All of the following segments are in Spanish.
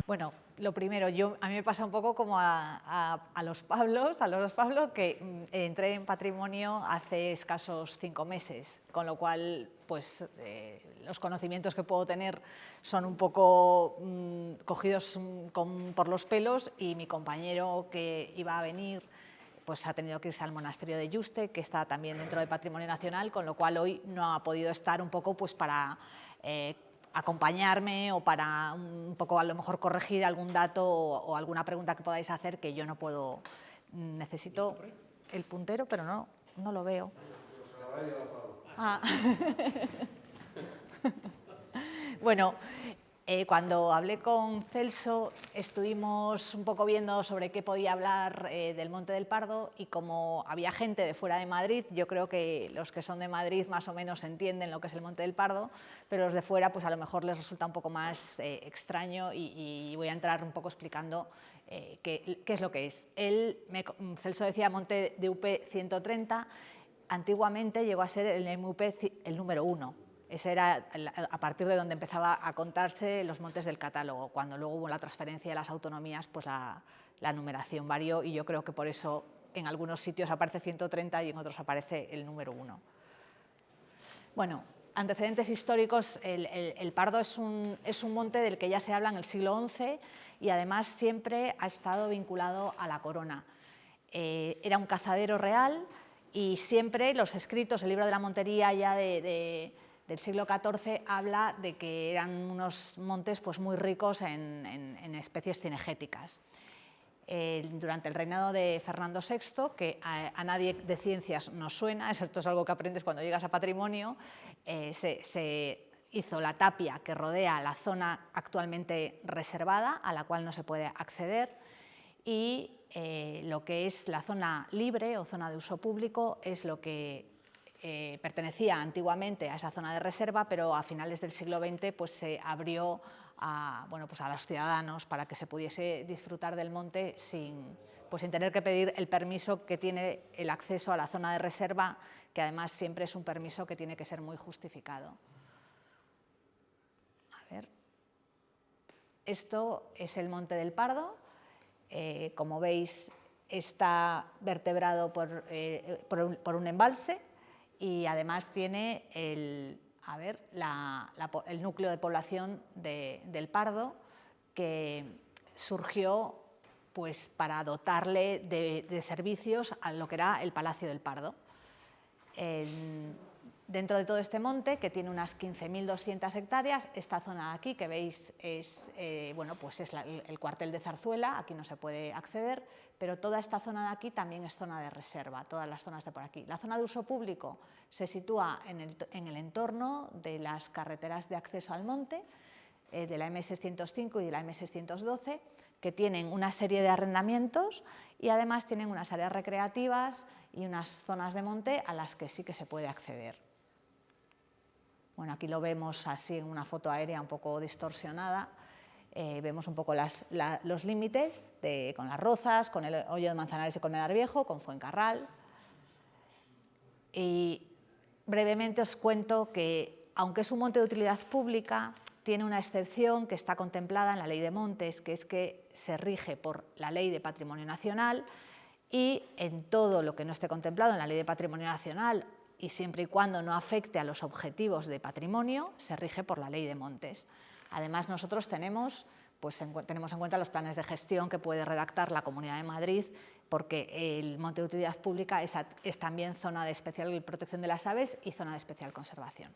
Bueno, lo primero, a mí me pasa un poco como a los dos Pablos, que entré en patrimonio hace escasos 5 meses, con lo cual pues, los conocimientos que puedo tener son un poco cogidos por los pelos, y mi compañero que iba a venir pues ha tenido que irse al monasterio de Yuste, que está también dentro del Patrimonio Nacional, con lo cual hoy no ha podido estar un poco pues para acompañarme o para un poco a lo mejor corregir algún dato o alguna pregunta que podáis hacer que yo no puedo. Necesito el puntero, pero no lo veo. Ah. Bueno, cuando hablé con Celso estuvimos un poco viendo sobre qué podía hablar del Monte del Pardo, y como había gente de fuera de Madrid, yo creo que los que son de Madrid más o menos entienden lo que es el Monte del Pardo, pero los de fuera pues a lo mejor les resulta un poco más extraño, y voy a entrar un poco explicando qué es lo que es. Celso decía Monte de UP 130, antiguamente llegó a ser el MUP el número 1. Ese era a partir de donde empezaba a contarse los montes del catálogo. Cuando luego hubo la transferencia de las autonomías, pues la numeración varió, y yo creo que por eso en algunos sitios aparece 130 y en otros aparece el número 1. Bueno, antecedentes históricos. El Pardo es un monte del que ya se habla en el siglo XI, y además siempre ha estado vinculado a la corona. Era un cazadero real, y siempre los escritos, el libro de la Montería ya del siglo XIV habla de que eran unos montes pues, muy ricos en especies cinegéticas. Durante el reinado de Fernando VI, que a nadie de ciencias nos suena, esto es algo que aprendes cuando llegas a patrimonio, se hizo la tapia que rodea la zona actualmente reservada, a la cual no se puede acceder, y lo que es la zona libre o zona de uso público es lo que pertenecía antiguamente a esa zona de reserva, pero a finales del siglo XX pues, se abrió a los ciudadanos para que se pudiese disfrutar del monte sin tener que pedir el permiso que tiene el acceso a la zona de reserva, que además siempre es un permiso que tiene que ser muy justificado. A ver. Esto es el Monte del Pardo. Como veis, está vertebrado por un embalse, y además tiene el núcleo de población del Pardo, que surgió pues, para dotarle de servicios a lo que era el Palacio del Pardo. Dentro de todo este monte, que tiene unas 15.200 hectáreas, esta zona de aquí que veis es el cuartel de Zarzuela. Aquí no se puede acceder, pero toda esta zona de aquí también es zona de reserva, todas las zonas de por aquí. La zona de uso público se sitúa en el entorno de las carreteras de acceso al monte, de la M605 y de la M612, que tienen una serie de arrendamientos, y además tienen unas áreas recreativas y unas zonas de monte a las que sí que se puede acceder. Bueno, aquí lo vemos así en una foto aérea un poco distorsionada. Vemos un poco los límites con Las Rozas, con el Hoyo de Manzanares y Colmenar Viejo, con Fuencarral. Y brevemente os cuento que, aunque es un monte de utilidad pública, tiene una excepción que está contemplada en la Ley de Montes, que es que se rige por la Ley de Patrimonio Nacional, y en todo lo que no esté contemplado en la Ley de Patrimonio Nacional, y siempre y cuando no afecte a los objetivos de patrimonio, se rige por la Ley de Montes. Además, nosotros tenemos en cuenta los planes de gestión que puede redactar la Comunidad de Madrid, porque el monte de utilidad pública es también zona de especial protección de las aves y zona de especial conservación.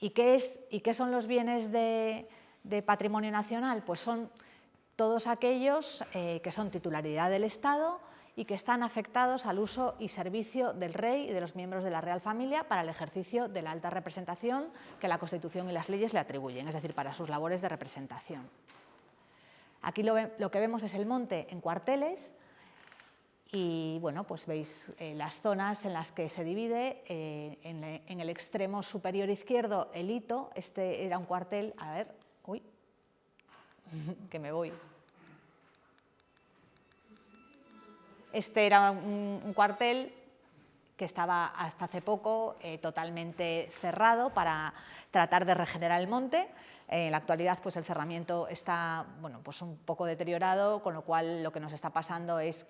¿Y qué son los bienes de patrimonio nacional? Pues son todos aquellos que son titularidad del Estado y que están afectados al uso y servicio del rey y de los miembros de la Real Familia para el ejercicio de la alta representación que la Constitución y las leyes le atribuyen, es decir, para sus labores de representación. Aquí lo que vemos es el monte en cuarteles, y bueno, pues veis las zonas en las que se divide. En el extremo superior izquierdo, el hito. Este era un cuartel. A ver, uy, que me voy. Este era un cuartel que estaba hasta hace poco totalmente cerrado para tratar de regenerar el monte. En la actualidad pues el cerramiento está pues un poco deteriorado, con lo cual lo que nos está pasando es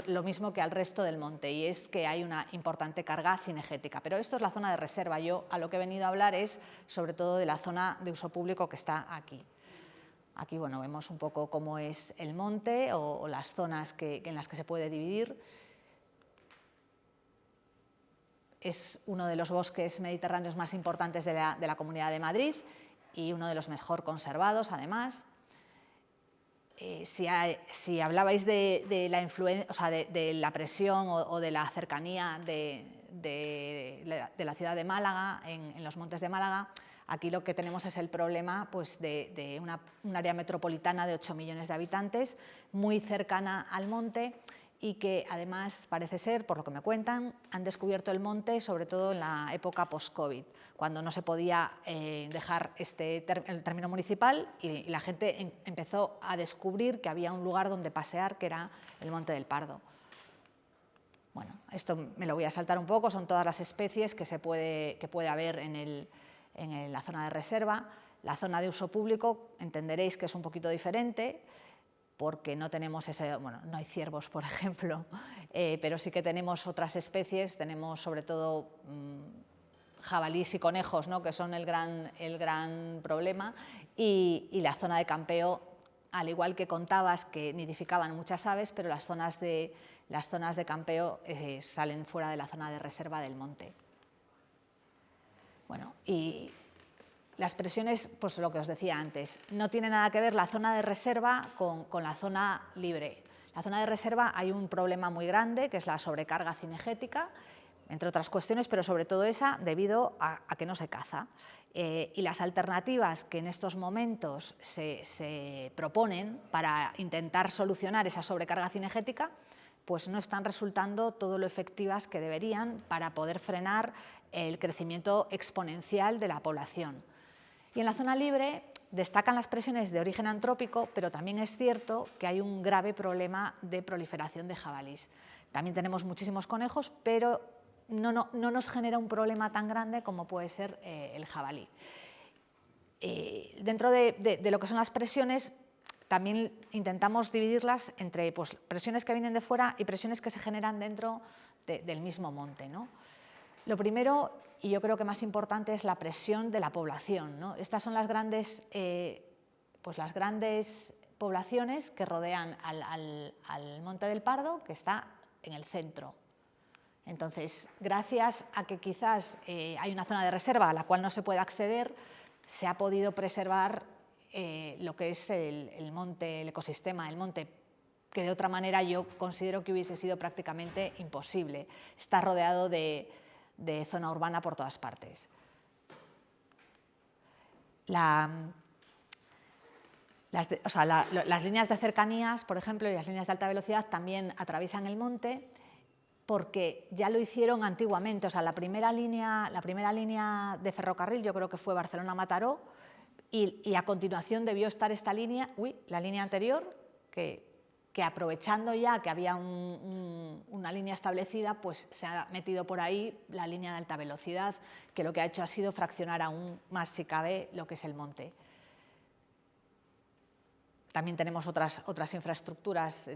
lo mismo que al resto del monte, y es que hay una importante carga cinegética. Pero esto es la zona de reserva. Yo a lo que he venido a hablar es sobre todo de la zona de uso público que está aquí. Aquí vemos un poco cómo es el monte o las zonas en las que se puede dividir. Es uno de los bosques mediterráneos más importantes de la Comunidad de Madrid y uno de los mejor conservados, además. Si hablabais de la influencia, o sea, de la presión o de la cercanía de la ciudad de Málaga, en los montes de Málaga, aquí lo que tenemos es el problema pues, de un área metropolitana de 8 millones de habitantes, muy cercana al monte, y que además parece ser, por lo que me cuentan, han descubierto el monte sobre todo en la época post-COVID, cuando no se podía dejar el término municipal, y la gente empezó a descubrir que había un lugar donde pasear, que era el Monte del Pardo. Bueno, esto me lo voy a saltar un poco, son todas las especies que puede haber en la zona de reserva. La zona de uso público entenderéis que es un poquito diferente, porque no tenemos no hay ciervos, por ejemplo, pero sí que tenemos otras especies, tenemos sobre todo jabalíes y conejos, ¿no?, que son el gran problema, y la zona de campeo, al igual que contabas que nidificaban muchas aves, pero las zonas de campeo salen fuera de la zona de reserva del monte. Bueno, y las presiones, pues lo que os decía antes, no tiene nada que ver la zona de reserva con la zona libre. La zona de reserva hay un problema muy grande, que es la sobrecarga cinegética, entre otras cuestiones, pero sobre todo esa debido a que no se caza. Y las alternativas que en estos momentos se proponen para intentar solucionar esa sobrecarga cinegética, pues no están resultando todo lo efectivas que deberían para poder frenar el crecimiento exponencial de la población. Y en la zona libre destacan las presiones de origen antrópico, pero también es cierto que hay un grave problema de proliferación de jabalís. También tenemos muchísimos conejos, pero no nos genera un problema tan grande como puede ser el jabalí. Dentro de lo que son las presiones, también intentamos dividirlas entre pues, presiones que vienen de fuera y presiones que se generan dentro del mismo monte, ¿no? Lo primero, y yo creo que más importante, es la presión de la población, ¿no? Estas son las grandes poblaciones que rodean al Monte del Pardo, que está en el centro. Entonces, gracias a que quizás hay una zona de reserva a la cual no se puede acceder, se ha podido preservar lo que es el monte, el ecosistema del monte, que de otra manera yo considero que hubiese sido prácticamente imposible. Está rodeado de zona urbana por todas partes. Las líneas de cercanías, por ejemplo, y las líneas de alta velocidad también atraviesan el monte, porque ya lo hicieron antiguamente. O sea, la primera línea de ferrocarril yo creo que fue Barcelona-Mataró, y a continuación debió estar esta línea, la línea anterior, que aprovechando ya que había una línea establecida, pues se ha metido por ahí la línea de alta velocidad, que lo que ha hecho ha sido fraccionar aún más, si cabe, lo que es el monte. También tenemos otras infraestructuras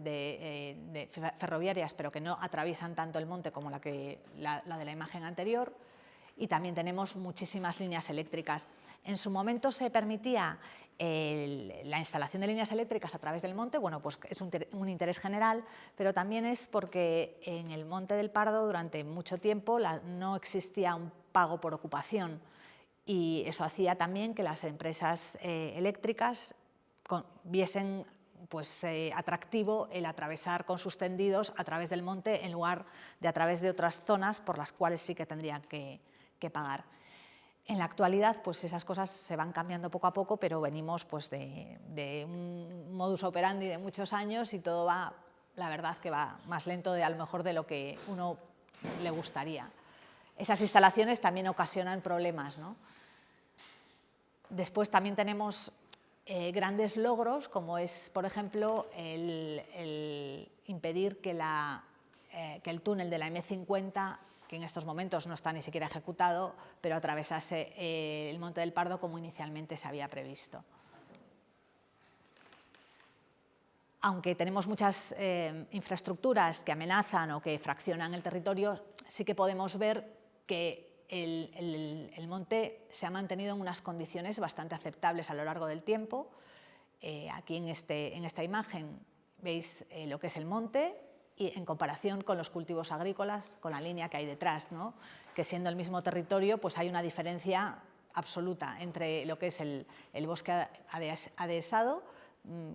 ferroviarias, pero que no atraviesan tanto el monte como la de la imagen anterior, y también tenemos muchísimas líneas eléctricas. En su momento se permitía la instalación de líneas eléctricas a través del monte, bueno, pues es un interés general, pero también es porque en el Monte del Pardo durante mucho tiempo no existía un pago por ocupación, y eso hacía también que las empresas eléctricas viesen pues, atractivo el atravesar con sus tendidos a través del monte en lugar de a través de otras zonas por las cuales sí que tendrían que pagar. En la actualidad, pues esas cosas se van cambiando poco a poco, pero venimos pues, de un modus operandi de muchos años, y todo va, la verdad, que va más lento a lo mejor de lo que uno le gustaría. Esas instalaciones también ocasionan problemas, ¿no? Después también tenemos grandes logros, como es, por ejemplo, el impedir que el túnel de la M50 que en estos momentos no está ni siquiera ejecutado, pero atravesase el Monte del Pardo como inicialmente se había previsto. Aunque tenemos muchas infraestructuras que amenazan o que fraccionan el territorio, sí que podemos ver que el monte se ha mantenido en unas condiciones bastante aceptables a lo largo del tiempo. Aquí en esta imagen veis lo que es el monte y en comparación con los cultivos agrícolas, con la línea que hay detrás, ¿no? Que siendo el mismo territorio, pues hay una diferencia absoluta entre lo que es el bosque adhesado,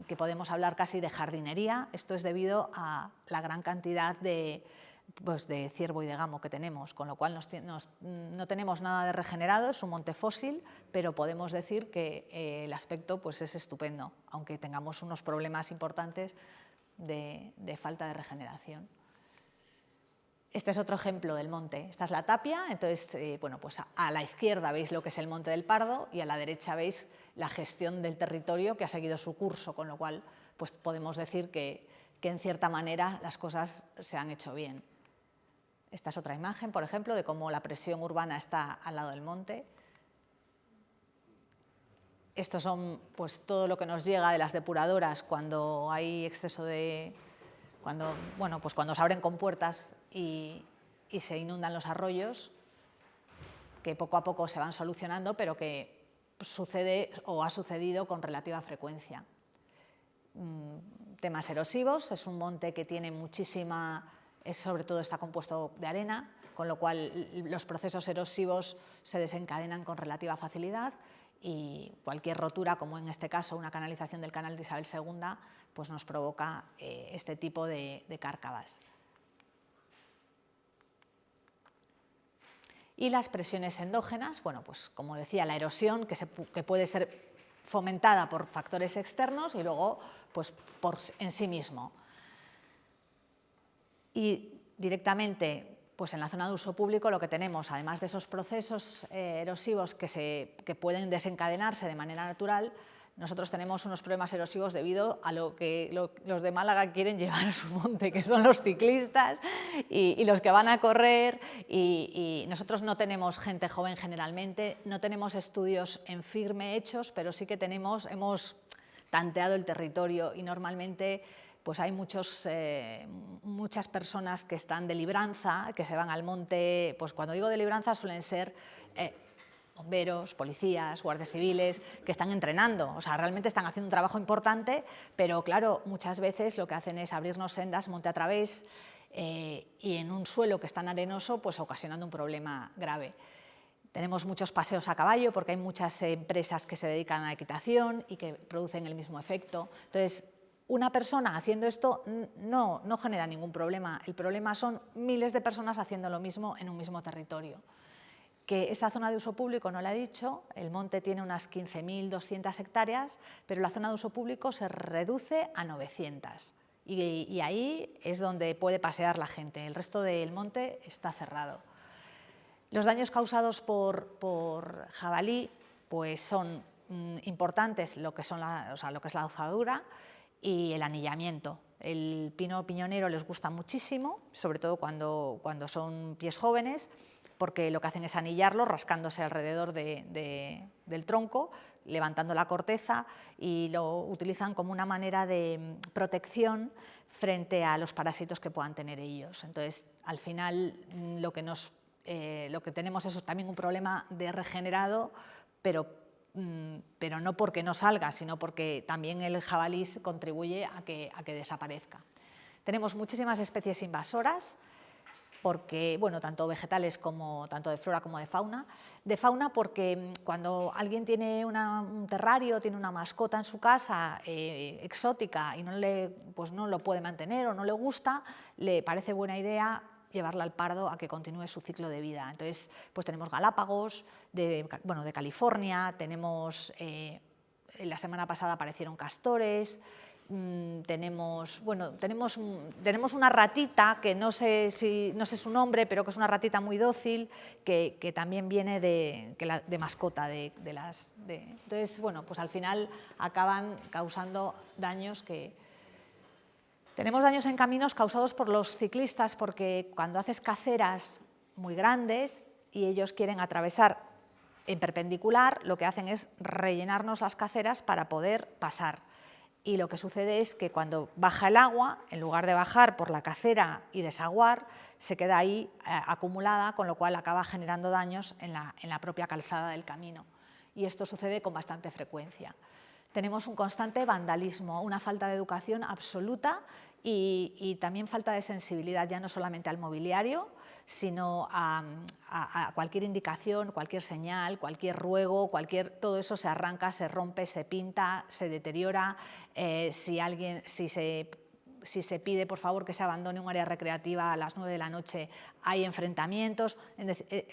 que podemos hablar casi de jardinería. Esto es debido a la gran cantidad de ciervo y de gamo que tenemos, con lo cual no tenemos nada de regenerado, es un monte fósil, pero podemos decir que el aspecto pues, es estupendo, aunque tengamos unos problemas importantes de falta de regeneración. Este es otro ejemplo del monte. Esta es la tapia, entonces, bueno, pues a la izquierda veis lo que es el Monte del Pardo y a la derecha veis la gestión del territorio que ha seguido su curso, con lo cual pues, podemos decir que en cierta manera las cosas se han hecho bien. Esta es otra imagen, por ejemplo, de cómo la presión urbana está al lado del monte. Estos son pues, todo lo que nos llega de las depuradoras cuando hay exceso de... cuando se abren compuertas y se inundan los arroyos, que poco a poco se van solucionando, pero que sucede o ha sucedido con relativa frecuencia. Temas erosivos, es un monte que tiene sobre todo está compuesto de arena, con lo cual los procesos erosivos se desencadenan con relativa facilidad y cualquier rotura, como en este caso una canalización del canal de Isabel II, pues nos provoca este tipo de cárcavas. Y las presiones endógenas, bueno, pues como decía, la erosión que puede ser fomentada por factores externos y luego pues, en sí mismo. Y directamente pues en la zona de uso público lo que tenemos, además de esos procesos erosivos que pueden desencadenarse de manera natural, nosotros tenemos unos problemas erosivos debido a lo que los de Málaga quieren llevar a su monte, que son los ciclistas y los que van a correr. Y nosotros no tenemos gente joven generalmente, no tenemos estudios en firme hechos, pero sí que hemos tanteado el territorio y normalmente pues hay muchas personas que están de libranza, que se van al monte. Pues cuando digo de libranza suelen ser bomberos, policías, guardias civiles, que están entrenando, o sea, realmente están haciendo un trabajo importante, pero claro, muchas veces lo que hacen es abrirnos sendas monte a través y en un suelo que es tan arenoso, pues ocasionando un problema grave. Tenemos muchos paseos a caballo porque hay muchas empresas que se dedican a la equitación y que producen el mismo efecto. Entonces, una persona haciendo esto no genera ningún problema. El problema son miles de personas haciendo lo mismo en un mismo territorio. Que esta zona de uso público, no la he dicho, el monte tiene unas 15.200 hectáreas, pero la zona de uso público se reduce a 900. Y ahí es donde puede pasear la gente. El resto del monte está cerrado. Los daños causados por jabalí pues son importantes, lo que es la hojadura y el anillamiento. El pino piñonero les gusta muchísimo, sobre todo cuando son pies jóvenes, porque lo que hacen es anillarlo rascándose alrededor del tronco, levantando la corteza, y lo utilizan como una manera de protección frente a los parásitos que puedan tener ellos. Entonces, al final, lo que tenemos es también un problema de regenerado, pero no porque no salga, sino porque también el jabalí contribuye a que desaparezca. Tenemos muchísimas especies invasoras, porque, bueno, tanto vegetales tanto de flora como de fauna. De fauna porque cuando alguien tiene un terrario, tiene una mascota en su casa exótica y pues no lo puede mantener o no le gusta, le parece buena idea llevarla al pardo a que continúe su ciclo de vida. Entonces, pues tenemos Galápagos, de California, tenemos, la semana pasada aparecieron castores, tenemos una ratita que no sé su nombre, pero que es una ratita muy dócil, que también viene de mascota. Entonces, bueno, pues al final acaban causando daños Tenemos daños en caminos causados por los ciclistas, porque cuando haces caceras muy grandes y ellos quieren atravesar en perpendicular, lo que hacen es rellenarnos las caceras para poder pasar. Y lo que sucede es que cuando baja el agua, en lugar de bajar por la cacera y desaguar, se queda ahí acumulada, con lo cual acaba generando daños en la propia calzada del camino. Y esto sucede con bastante frecuencia. Tenemos un constante vandalismo, una falta de educación absoluta y también falta de sensibilidad, ya no solamente al mobiliario, sino a cualquier indicación, cualquier señal, cualquier ruego, todo eso se arranca, se rompe, se pinta, se deteriora. Si se pide, por favor, que se abandone un área recreativa a las 9 de la noche, hay enfrentamientos.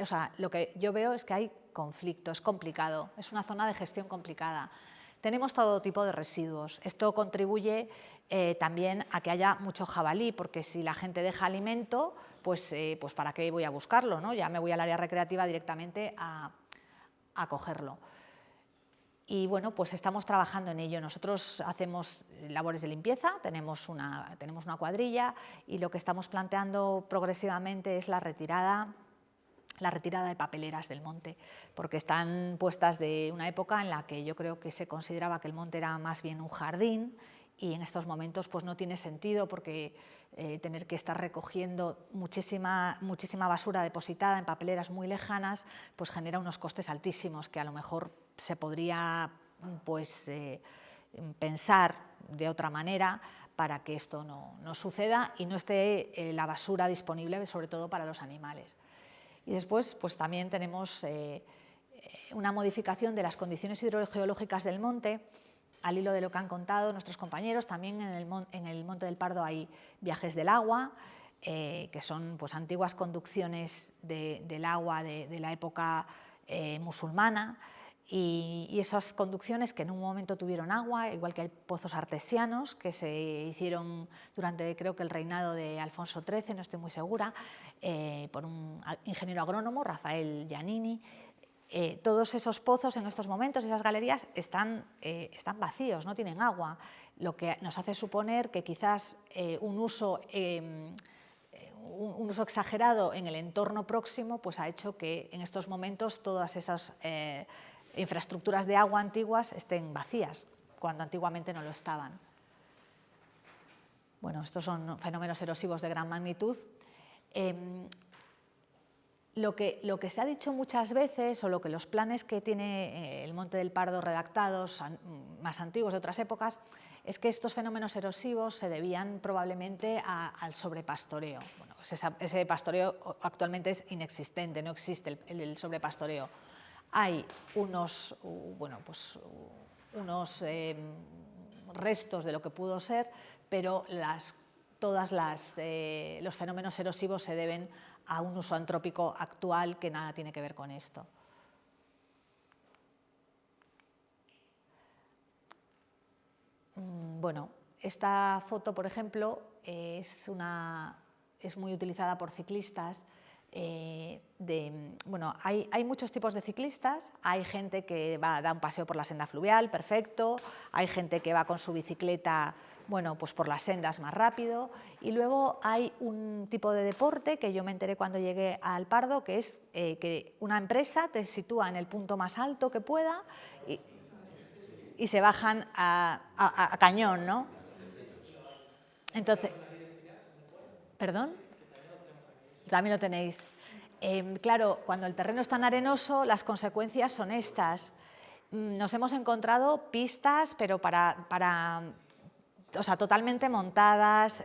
O sea, lo que yo veo es que hay conflicto, es complicado, es una zona de gestión complicada. Tenemos todo tipo de residuos. Esto contribuye también a que haya mucho jabalí, porque si la gente deja alimento, pues ¿para qué voy a buscarlo, ¿no? Ya me voy al área recreativa directamente a cogerlo. Y bueno, pues estamos trabajando en ello. Nosotros hacemos labores de limpieza, tenemos una cuadrilla y lo que estamos planteando progresivamente es la retirada de papeleras del monte, porque están puestas de una época en la que yo creo que se consideraba que el monte era más bien un jardín y en estos momentos pues no tiene sentido porque tener que estar recogiendo muchísima basura depositada en papeleras muy lejanas pues genera unos costes altísimos que a lo mejor se podría pues, pensar de otra manera para que esto no suceda y no esté la basura disponible sobre todo para los animales. Y después pues, también tenemos una modificación de las condiciones hidrogeológicas del monte, al hilo de lo que han contado nuestros compañeros. También en el Monte del Pardo hay viajes del agua, que son pues, antiguas conducciones del agua de la época musulmana, y esas conducciones que en un momento tuvieron agua, igual que hay pozos artesianos que se hicieron durante, creo que el reinado de Alfonso XIII, no estoy muy segura, por un ingeniero agrónomo, Rafael Giannini. Todos esos pozos en estos momentos, esas galerías, están vacíos, no tienen agua, lo que nos hace suponer que quizás un uso exagerado en el entorno próximo pues, ha hecho que en estos momentos todas esas infraestructuras de agua antiguas estén vacías, cuando antiguamente no lo estaban. Bueno, estos son fenómenos erosivos de gran magnitud. Lo que se ha dicho muchas veces, o lo que los planes que tiene el Monte del Pardo redactados, más antiguos de otras épocas, es que estos fenómenos erosivos se debían probablemente al sobrepastoreo. Bueno, pues ese pastoreo actualmente es inexistente, no existe el sobrepastoreo. Hay unos restos de lo que pudo ser, pero todos los fenómenos erosivos se deben a un uso antrópico actual que nada tiene que ver con esto. Bueno, esta foto, por ejemplo, es muy utilizada por ciclistas. Hay muchos tipos de ciclistas. Hay gente que da un paseo por la senda fluvial, perfecto. Hay gente que va con su bicicleta pues por las sendas más rápido. Y luego hay un tipo de deporte que yo me enteré cuando llegué al Pardo, que es que una empresa te sitúa en el punto más alto que pueda y se bajan a cañón, ¿no? Entonces, ¿perdón? También lo tenéis. Claro, cuando el terreno es tan arenoso, las consecuencias son estas. Nos hemos encontrado pistas, pero totalmente montadas.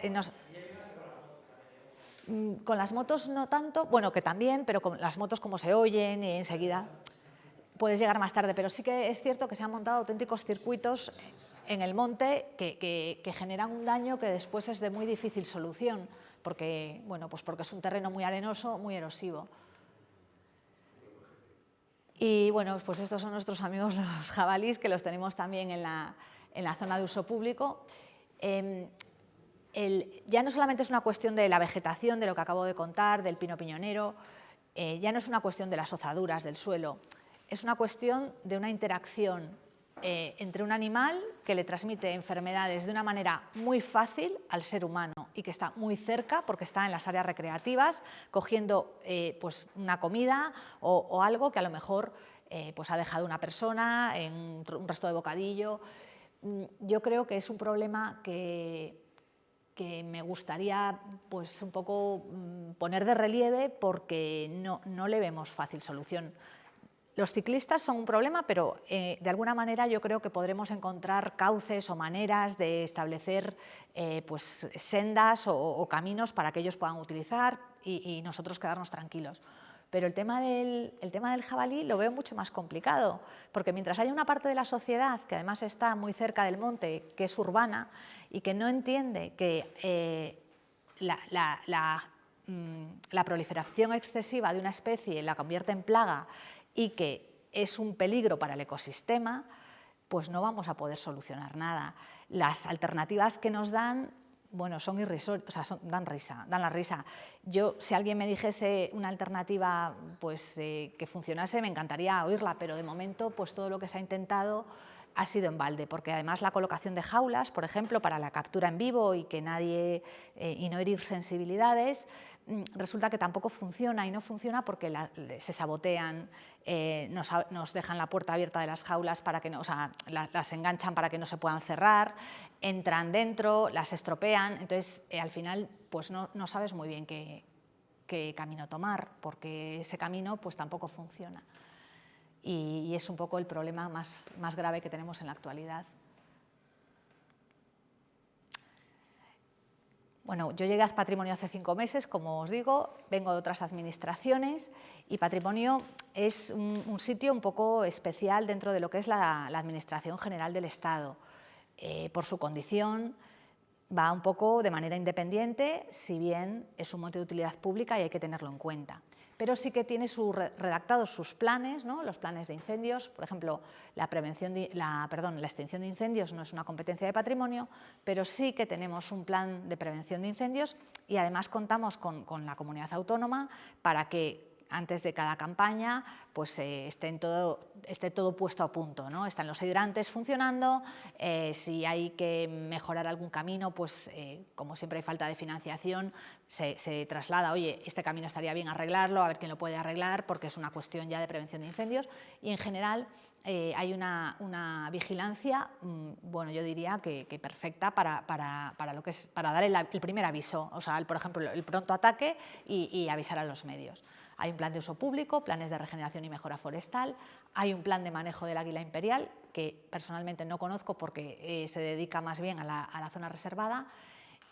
Con las motos no tanto, bueno, que también, pero con las motos como se oyen y enseguida puedes llegar más tarde. Pero sí que es cierto que se han montado auténticos circuitos en el monte que generan un daño que después es de muy difícil solución, porque es un terreno muy arenoso, muy erosivo. Y bueno, pues estos son nuestros amigos los jabalíes, que los tenemos también en la zona de uso público. Ya no solamente es una cuestión de la vegetación, de lo que acabo de contar, del pino piñonero, ya no es una cuestión de las hozaduras del suelo, es una cuestión de una interacción entre un animal que le transmite enfermedades de una manera muy fácil al ser humano y que está muy cerca porque está en las áreas recreativas cogiendo pues una comida o algo que a lo mejor pues ha dejado una persona en un resto de bocadillo. Yo creo que es un problema que me gustaría pues un poco poner de relieve porque no le vemos fácil solución. Los ciclistas son un problema, pero de alguna manera yo creo que podremos encontrar cauces o maneras de establecer pues sendas o caminos para que ellos puedan utilizar y nosotros quedarnos tranquilos. Pero el tema del jabalí lo veo mucho más complicado, porque mientras haya una parte de la sociedad que además está muy cerca del monte, que es urbana y que no entiende que la proliferación excesiva de una especie la convierte en plaga y que es un peligro para el ecosistema, pues no vamos a poder solucionar nada. Las alternativas que nos dan, bueno, son irrisorias, o sea, dan la risa. Yo, si alguien me dijese una alternativa pues, que funcionase, me encantaría oírla, pero de momento pues, todo lo que se ha intentado ha sido en balde, porque además la colocación de jaulas, por ejemplo, para la captura en vivo y que nadie y no herir sensibilidades, resulta que tampoco funciona, y no funciona porque se sabotean, nos dejan la puerta abierta de las jaulas para que no, o sea, las enganchan para que no se puedan cerrar, entran dentro, las estropean, entonces al final pues no sabes muy bien qué camino tomar, porque ese camino pues tampoco funciona. Y es un poco el problema más grave que tenemos en la actualidad. Bueno, yo llegué a Patrimonio hace 5 meses, como os digo, vengo de otras administraciones y Patrimonio es un sitio un poco especial dentro de lo que es la Administración General del Estado. Por su condición, va un poco de manera independiente, si bien es un monte de utilidad pública y hay que tenerlo en cuenta. Pero sí que tiene redactados sus planes, ¿no? Los planes de incendios, por ejemplo, la extinción de incendios no es una competencia de Patrimonio, pero sí que tenemos un plan de prevención de incendios y además contamos con la comunidad autónoma para que antes de cada campaña pues, esté todo puesto a punto, ¿no? Están los hidrantes funcionando, si hay que mejorar algún camino, pues como siempre hay falta de financiación, se traslada, oye, este camino estaría bien arreglarlo, a ver quién lo puede arreglar, porque es una cuestión ya de prevención de incendios, y en general hay una vigilancia, bueno, yo diría que perfecta para lo que es, para dar el primer aviso, o sea, por ejemplo, el pronto ataque y avisar a los medios. Hay un plan de uso público, planes de regeneración y mejora forestal, hay un plan de manejo del águila imperial, que personalmente no conozco porque se dedica más bien a la zona reservada,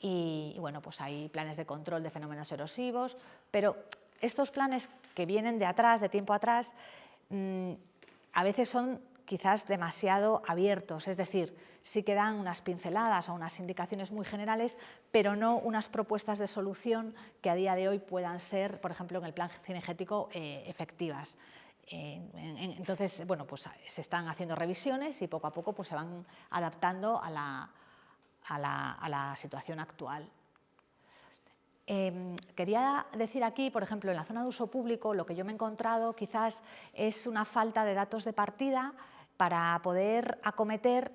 y bueno, pues hay planes de control de fenómenos erosivos, pero estos planes que vienen de atrás, de tiempo atrás, a veces son quizás demasiado abiertos, es decir, sí que dan unas pinceladas o unas indicaciones muy generales, pero no unas propuestas de solución que a día de hoy puedan ser, por ejemplo, en el plan cinegético, efectivas. Entonces, bueno, pues se están haciendo revisiones y poco a poco pues, se van adaptando a la situación actual. Quería decir aquí, por ejemplo, en la zona de uso público, lo que yo me he encontrado quizás es una falta de datos de partida para poder acometer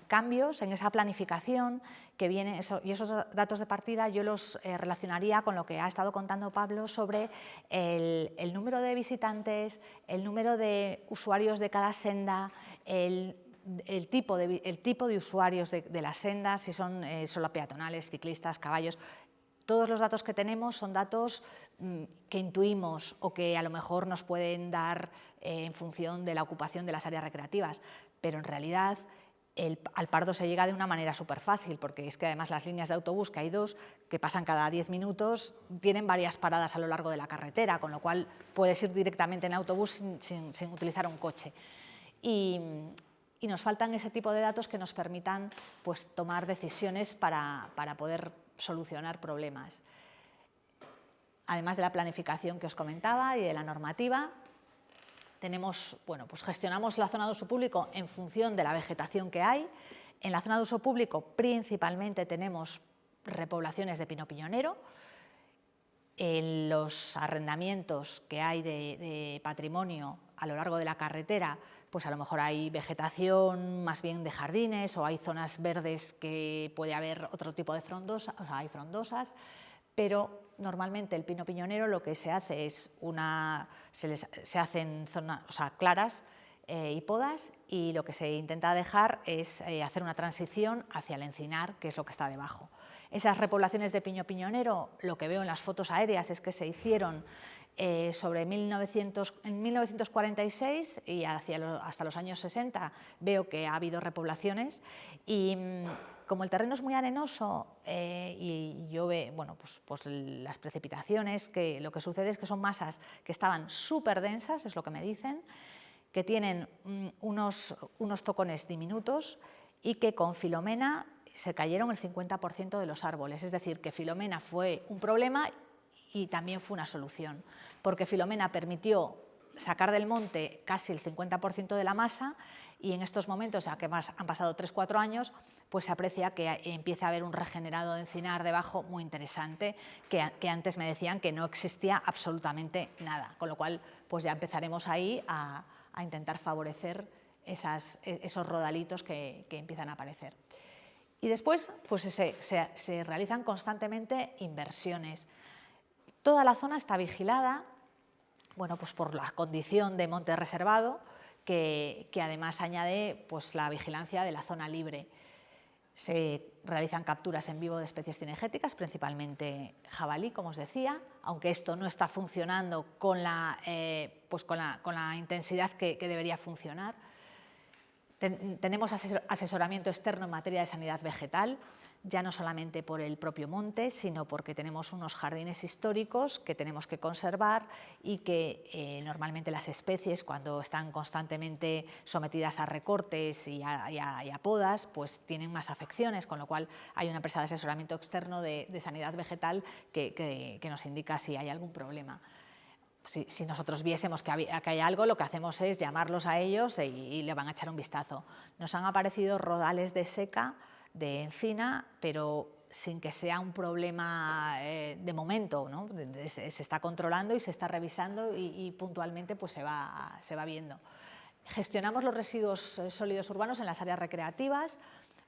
cambios en esa planificación que viene, y esos datos de partida yo los relacionaría con lo que ha estado contando Pablo sobre el número de visitantes, el número de usuarios de cada senda, el tipo de usuarios de las sendas, si son solo peatonales, ciclistas, caballos. Todos los datos que tenemos son datos que intuimos o que a lo mejor nos pueden dar en función de la ocupación de las áreas recreativas, pero en realidad al Pardo se llega de una manera súper fácil, porque es que además las líneas de autobús, que hay 2, que pasan cada 10 minutos, tienen varias paradas a lo largo de la carretera, con lo cual puedes ir directamente en autobús sin utilizar un coche. Y nos faltan ese tipo de datos que nos permitan pues, tomar decisiones para poder solucionar problemas. Además de la planificación que os comentaba y de la normativa, bueno, pues gestionamos la zona de uso público en función de la vegetación que hay. En la zona de uso público principalmente tenemos repoblaciones de pino piñonero. En los arrendamientos que hay de patrimonio a lo largo de la carretera pues a lo mejor hay vegetación más bien de jardines o hay zonas verdes que puede haber otro tipo de frondosas, o sea, hay frondosas, pero normalmente el pino piñonero lo que se hace es se hacen zonas, o sea, claras y podas, y lo que se intenta dejar es hacer una transición hacia el encinar, que es lo que está debajo. Esas repoblaciones de pino piñonero, lo que veo en las fotos aéreas es que se hicieron en 1946 y hasta los años 60 veo que ha habido repoblaciones, y como el terreno es muy arenoso y llueve, bueno, pues las precipitaciones, que lo que sucede es que son masas que estaban súper densas, es lo que me dicen, que tienen unos tocones diminutos y que con Filomena se cayeron el 50% de los árboles. Es decir, que Filomena fue un problema y también fue una solución, porque Filomena permitió sacar del monte casi el 50% de la masa, y en estos momentos, ya que han pasado 3-4 años, pues se aprecia que empieza a haber un regenerado de encinar debajo muy interesante, que antes me decían que no existía absolutamente nada, con lo cual pues ya empezaremos ahí a intentar favorecer esos rodalitos que empiezan a aparecer. Y después pues se realizan constantemente inversiones. Toda la zona está vigilada, bueno, pues por la condición de monte reservado, que además añade pues la vigilancia de la zona libre. Se realizan capturas en vivo de especies cinegéticas, principalmente jabalí, como os decía, aunque esto no está funcionando con la intensidad que debería funcionar. Tenemos asesoramiento externo en materia de sanidad vegetal, ya no solamente por el propio monte, sino porque tenemos unos jardines históricos que tenemos que conservar y que normalmente las especies, cuando están constantemente sometidas a recortes y a podas, pues tienen más afecciones, con lo cual hay una empresa de asesoramiento externo de sanidad vegetal que nos indica si hay algún problema. Si nosotros viésemos que hay algo, lo que hacemos es llamarlos a ellos y le van a echar un vistazo. Nos han aparecido rodales de seca, de encina, pero sin que sea un problema de momento, ¿no? Se está controlando y se está revisando y puntualmente pues se va viendo. Gestionamos los residuos sólidos urbanos en las áreas recreativas,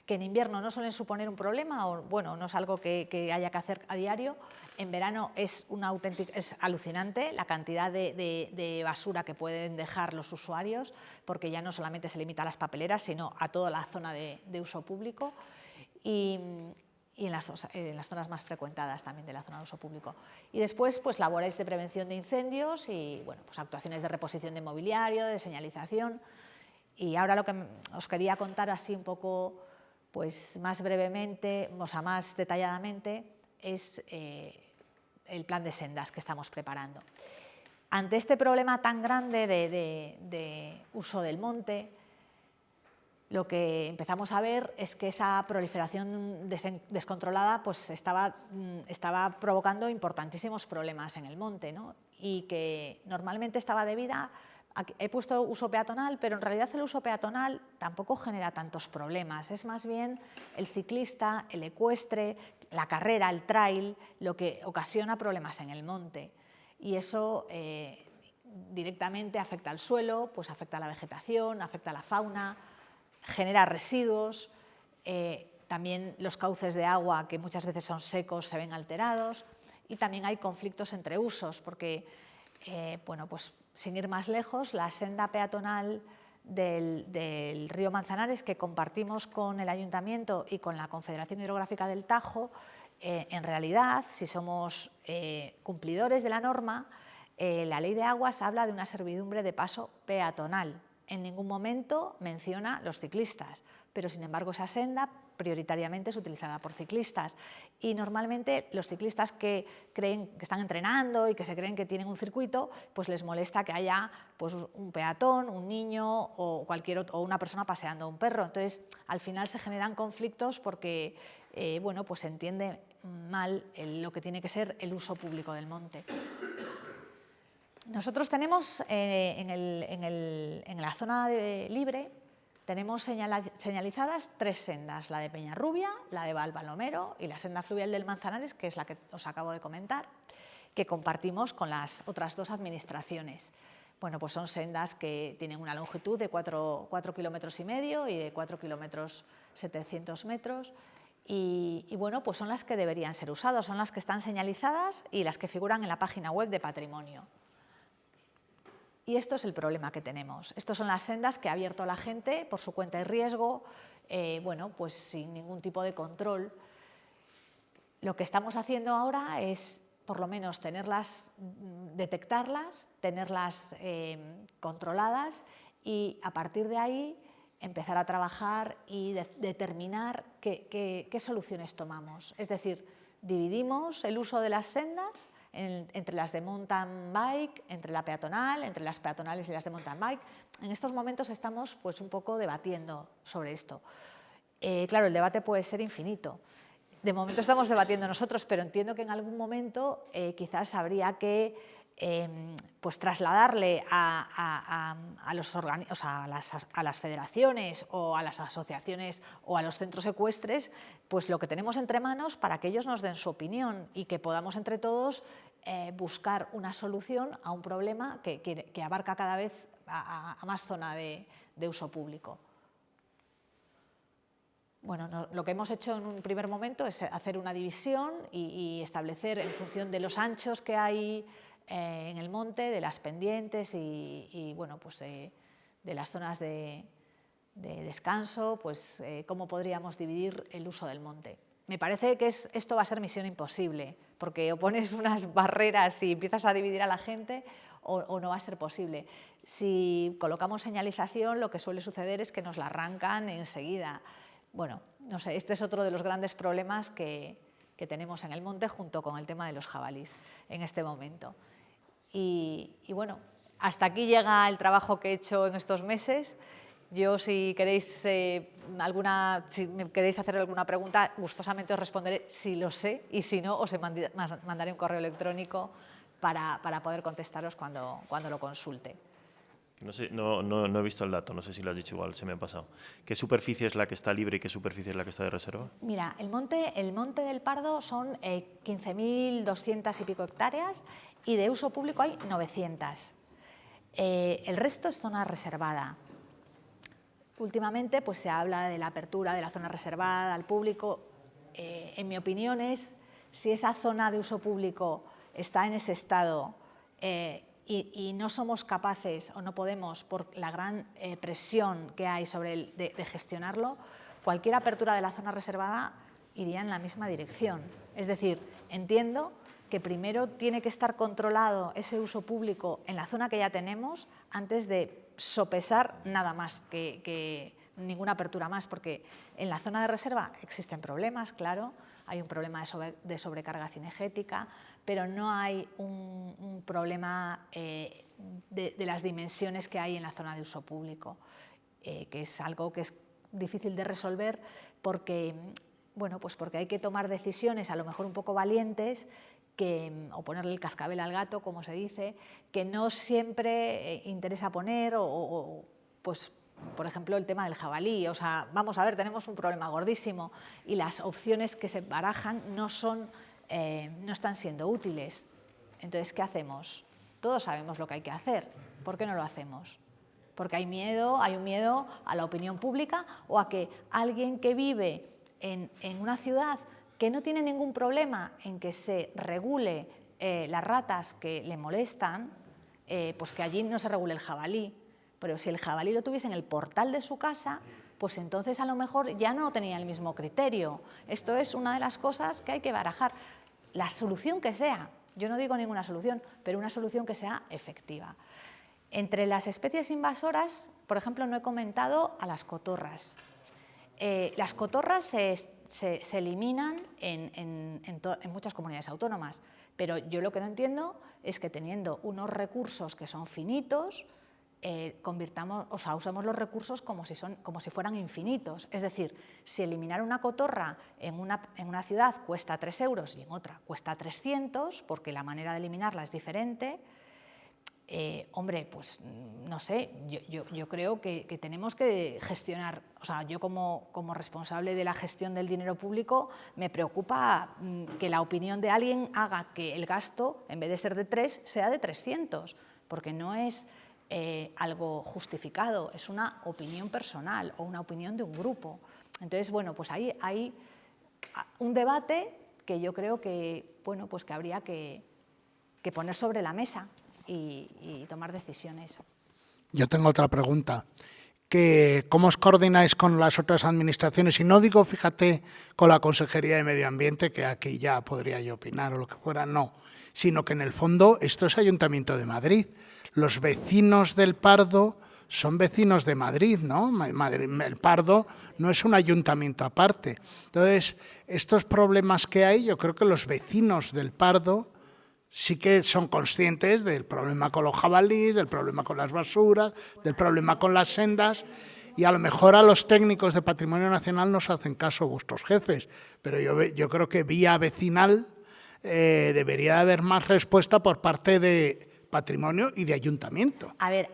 que en invierno no suelen suponer un problema, o bueno, no es algo que haya que hacer a diario. En verano es alucinante la cantidad de basura que pueden dejar los usuarios, porque ya no solamente se limita a las papeleras, sino a toda la zona de uso público y en las zonas más frecuentadas también de la zona de uso público. Y después, pues labores de prevención de incendios y bueno, pues actuaciones de reposición de mobiliario, de señalización. Y ahora lo que os quería contar así un poco, pues más brevemente, o sea, más detalladamente, es el plan de sendas que estamos preparando. Ante este problema tan grande de uso del monte, lo que empezamos a ver es que esa proliferación descontrolada pues estaba provocando importantísimos problemas en el monte, ¿no? Y que normalmente estaba debida a que he puesto uso peatonal, pero en realidad el uso peatonal tampoco genera tantos problemas. Es más bien el ciclista, el ecuestre, la carrera, el trail, lo que ocasiona problemas en el monte. Y eso directamente afecta al suelo, pues afecta a la vegetación, afecta a la fauna, genera residuos, también los cauces de agua, que muchas veces son secos, se ven alterados, y también hay conflictos entre usos, porque, bueno, pues sin ir más lejos, la senda peatonal del río Manzanares, que compartimos con el Ayuntamiento y con la Confederación Hidrográfica del Tajo, en realidad, si somos cumplidores de la norma, la Ley de Aguas habla de una servidumbre de paso peatonal. En ningún momento menciona los ciclistas, pero sin embargo esa senda prioritariamente es utilizada por ciclistas, y normalmente los ciclistas que creen que están entrenando y que se creen que tienen un circuito, pues les molesta que haya pues un peatón, un niño o una persona paseando un perro. Entonces al final se generan conflictos porque bueno, pues se entiende mal lo que tiene que ser el uso público del monte. Nosotros tenemos en la zona libre tenemos señalizadas 3 sendas, la de Peñarrubia, la de Valbalomero y la senda fluvial del Manzanares, que es la que os acabo de comentar, que compartimos con las otras 2 administraciones. Bueno, pues son sendas que tienen una longitud de 4,5 kilómetros y de 4 kilómetros 700 metros. Y bueno, pues son las que deberían ser usadas, son las que están señalizadas y las que figuran en la página web de Patrimonio. Y esto es el problema que tenemos. Estas son las sendas que ha abierto la gente por su cuenta y riesgo, bueno, pues sin ningún tipo de control. Lo que estamos haciendo ahora es, por lo menos, detectarlas, tenerlas controladas y a partir de ahí empezar a trabajar y determinar qué soluciones tomamos. Es decir, dividimos el uso de las sendas entre las de mountain bike, entre la peatonal, entre las peatonales y las de mountain bike. En estos momentos estamos pues, un poco debatiendo sobre esto. Claro, el debate puede ser infinito. De momento estamos debatiendo nosotros, pero entiendo que en algún momento quizás habría que pues trasladarle a las federaciones o a las asociaciones o a los centros ecuestres pues lo que tenemos entre manos para que ellos nos den su opinión y que podamos entre todos buscar una solución a un problema que abarca cada vez a más zona de uso público. Bueno, lo que hemos hecho en un primer momento es hacer una división y establecer en función de los anchos que hay en el monte, de las pendientes y bueno, pues de las zonas de descanso, pues cómo podríamos dividir el uso del monte. Me parece que esto va a ser misión imposible, porque o pones unas barreras y empiezas a dividir a la gente o no va a ser posible. Si colocamos señalización, lo que suele suceder es que nos la arrancan enseguida. Bueno, no sé, este es otro de los grandes problemas que tenemos en el monte junto con el tema de los jabalíes en este momento. Y bueno, hasta aquí llega el trabajo que he hecho en estos meses. Yo, si queréis, si me queréis hacer alguna pregunta, gustosamente os responderé si lo sé y si no, os mandaré un correo electrónico para poder contestaros cuando lo consulte. No sé, no he visto el dato, no sé si lo has dicho igual, se me ha pasado. ¿Qué superficie es la que está libre y qué superficie es la que está de reserva? Mira, el monte del Pardo son 15.200 y pico hectáreas y de uso público hay 900. El resto es zona reservada. Últimamente pues, se habla de la apertura de la zona reservada al público. En mi opinión si esa zona de uso público está en ese estado y no somos capaces o no podemos, por la gran presión que hay sobre de gestionarlo, cualquier apertura de la zona reservada iría en la misma dirección. Es decir, entiendo que primero tiene que estar controlado ese uso público en la zona que ya tenemos antes de sopesar nada más, que ninguna apertura más, porque en la zona de reserva existen problemas, claro, hay un problema de sobrecarga cinegética, pero no hay un problema de las dimensiones que hay en la zona de uso público, que es algo que es difícil de resolver porque, bueno, pues porque hay que tomar decisiones a lo mejor un poco valientes o ponerle el cascabel al gato, como se dice, que no siempre interesa poner pues, por ejemplo, el tema del jabalí. O sea, vamos a ver, tenemos un problema gordísimo y las opciones que se barajan no están siendo útiles. Entonces, ¿qué hacemos? Todos sabemos lo que hay que hacer. ¿Por qué no lo hacemos? Porque hay un miedo a la opinión pública o a que alguien que vive en una ciudad que no tiene ningún problema en que se regule las ratas que le molestan, pues que allí no se regule el jabalí. Pero si el jabalí lo tuviese en el portal de su casa, pues entonces a lo mejor ya no tenía el mismo criterio. Esto es una de las cosas que hay que barajar. La solución que sea, yo no digo ninguna solución, pero una solución que sea efectiva. Entre las especies invasoras, por ejemplo, no he comentado a las cotorras. Las cotorras se eliminan en muchas comunidades autónomas, pero yo lo que no entiendo es que teniendo unos recursos que son finitos, usamos los recursos como si fueran infinitos. Es decir, si eliminar una cotorra en una ciudad cuesta 3 euros y en otra cuesta 300, porque la manera de eliminarla es diferente, hombre, pues no sé, yo creo que tenemos que gestionar, o sea, yo como responsable de la gestión del dinero público me preocupa que la opinión de alguien haga que el gasto, en vez de ser de 3, sea de 300, porque no es algo justificado, es una opinión personal o una opinión de un grupo. Entonces, bueno, pues ahí hay un debate que yo creo que, bueno, pues que habría que poner sobre la mesa y tomar decisiones. Yo tengo otra pregunta. ¿Cómo os coordináis con las otras administraciones? Y no digo, fíjate, con la Consejería de Medio Ambiente, que aquí ya podría yo opinar o lo que fuera, no. Sino que en el fondo esto es Ayuntamiento de Madrid. Los vecinos del Pardo son vecinos de Madrid, ¿no? El Pardo no es un ayuntamiento aparte. Entonces, estos problemas que hay, yo creo que los vecinos del Pardo sí que son conscientes del problema con los jabalíes, del problema con las basuras, del problema con las sendas, y a lo mejor a los técnicos de Patrimonio Nacional nos hacen caso vuestros jefes, pero yo creo que vía vecinal debería haber más respuesta por parte de Patrimonio y de Ayuntamiento. A ver,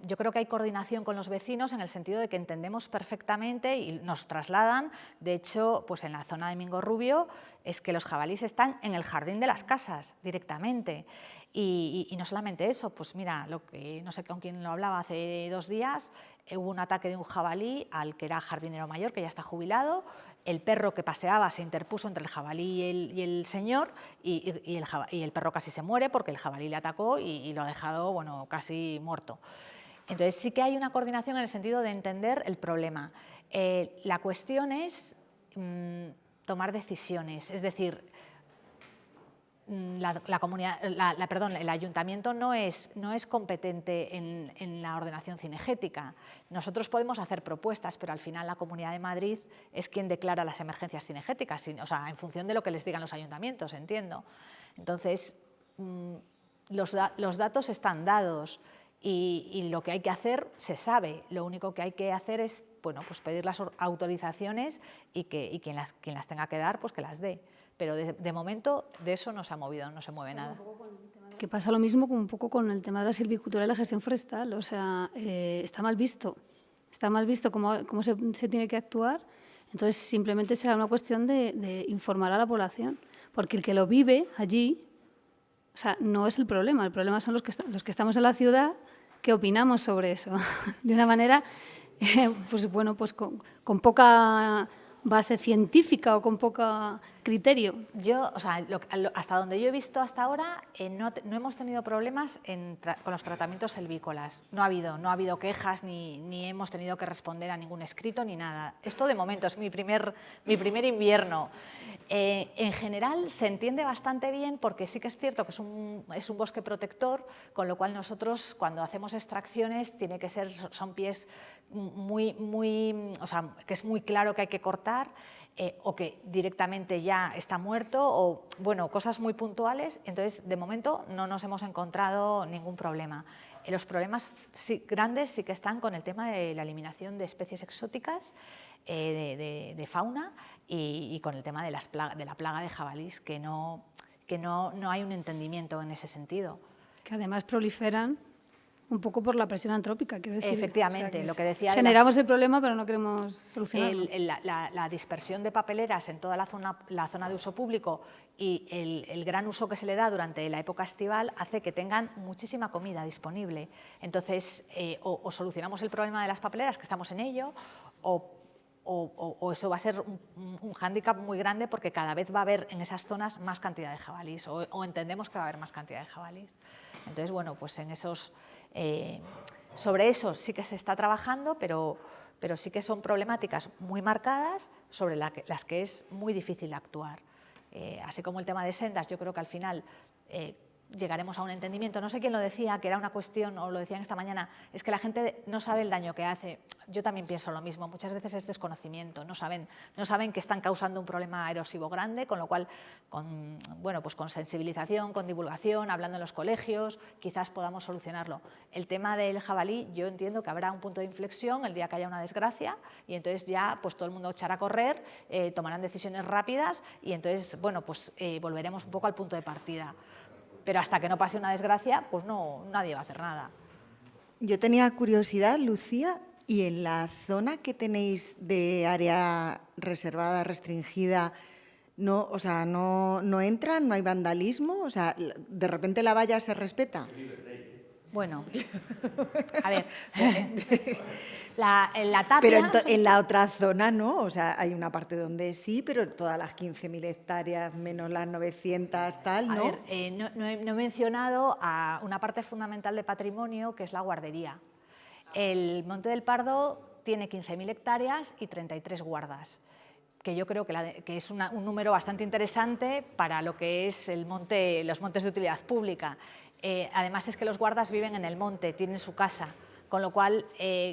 yo creo que hay coordinación con los vecinos en el sentido de que entendemos perfectamente y nos trasladan. De hecho, pues en la zona de Mingo Rubio es que los jabalíes están en el jardín de las casas directamente. Y no solamente eso, pues mira, no sé con quién lo hablaba hace 2 días, hubo un ataque de un jabalí al que era jardinero mayor, que ya está jubilado. El perro que paseaba se interpuso entre el jabalí y el señor y el perro casi se muere porque el jabalí le atacó y lo ha dejado, bueno, casi muerto. Entonces sí que hay una coordinación en el sentido de entender el problema. La cuestión es tomar decisiones, es decir, el ayuntamiento no es competente en la ordenación cinegética. Nosotros podemos hacer propuestas, pero al final la Comunidad de Madrid es quien declara las emergencias cinegéticas, o sea, en función de lo que les digan los ayuntamientos, entiendo. Entonces, los datos están dados y lo que hay que hacer se sabe. Lo único que hay que hacer es, bueno, pues pedir las autorizaciones y quien las tenga que dar, pues que las dé. Pero de momento de eso no se ha movido, no se mueve nada. Que pasa lo mismo un poco con el tema de la silvicultura y la gestión forestal, o sea, está mal visto cómo se tiene que actuar, entonces simplemente será una cuestión de informar a la población, porque el que lo vive allí, o sea, no es el problema son los que estamos en la ciudad que opinamos sobre eso, de una manera, pues bueno, pues con poca base científica o con poco criterio. Yo, o sea, hasta donde yo he visto hasta ahora, no hemos tenido problemas con los tratamientos selvícolas. No ha habido quejas ni hemos tenido que responder a ningún escrito ni nada. Esto de momento es mi primer invierno. En general se entiende bastante bien porque sí que es cierto que es un bosque protector, con lo cual nosotros cuando hacemos extracciones son pies o sea, que es muy claro que hay que cortar o que directamente ya está muerto o, bueno, cosas muy puntuales. Entonces, de momento no nos hemos encontrado ningún problema. Los problemas grandes sí que están con el tema de la eliminación de especies exóticas, de fauna y con el tema de la plaga de jabalís, que no hay un entendimiento en ese sentido. Que además proliferan un poco por la presión antrópica, quiero decir. Efectivamente, o sea, lo que decía... Generamos el problema, pero no queremos solucionarlo. La dispersión de papeleras en toda la zona de uso público y el gran uso que se le da durante la época estival hace que tengan muchísima comida disponible. Entonces, o solucionamos el problema de las papeleras, que estamos en ello, o eso va a ser un hándicap muy grande porque cada vez va a haber en esas zonas más cantidad de jabalís o entendemos que va a haber más cantidad de jabalís. Entonces, bueno, pues sobre eso sí que se está trabajando, pero sí que son problemáticas muy marcadas sobre las que es muy difícil actuar. Así como el tema de sendas, yo creo que al final llegaremos a un entendimiento. No sé quién lo decía, que era una cuestión, o lo decían esta mañana, es que la gente no sabe el daño que hace. Yo también pienso lo mismo, muchas veces es desconocimiento, no saben que están causando un problema erosivo grande, con lo cual, pues con sensibilización, con divulgación, hablando en los colegios, quizás podamos solucionarlo. El tema del jabalí, yo entiendo que habrá un punto de inflexión el día que haya una desgracia y entonces ya pues todo el mundo echará a correr, tomarán decisiones rápidas y entonces, bueno, pues volveremos un poco al punto de partida. Pero hasta que no pase una desgracia, pues nadie va a hacer nada. Yo tenía curiosidad, Lucía, y en la zona que tenéis de área reservada, restringida, No, o sea, no entran, no hay vandalismo, o sea, de repente la valla se respeta. Bueno, a ver, en la tapia... Pero en la otra zona no, o sea, hay una parte donde sí, pero todas las 15.000 hectáreas menos las 900 tal, ¿no? A ver, no he mencionado a una parte fundamental de patrimonio, que es la guardería. El Monte del Pardo tiene 15.000 hectáreas y 33 guardas, que yo creo que es un número bastante interesante para lo que es los montes de utilidad pública. Además es que los guardas viven en el monte, tienen su casa, con lo cual